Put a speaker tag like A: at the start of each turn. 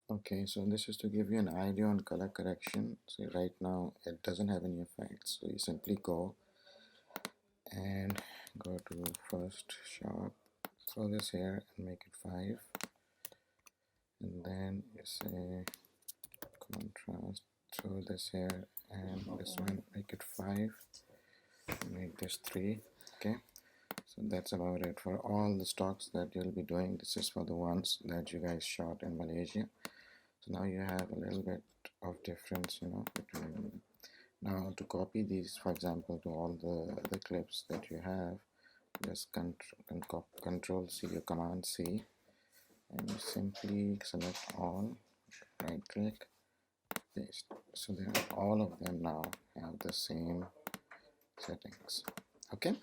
A: Okay, so this is to give you an idea on color correction. So right now it doesn't have any effects, so you simply and go to first shot, throw this here and make it 5, and then you say contrast, throw this here and this one, make it 5, make this 3. Okay, so that's about it for all the stocks that you'll be doing. This is for the ones that you guys shot in Malaysia. So now you have a little bit of difference, between. Now to copy these, for example, to all the clips that you have, just control C, your command C, and you simply select all, right click, paste. So then all of them now have the same settings. Okay,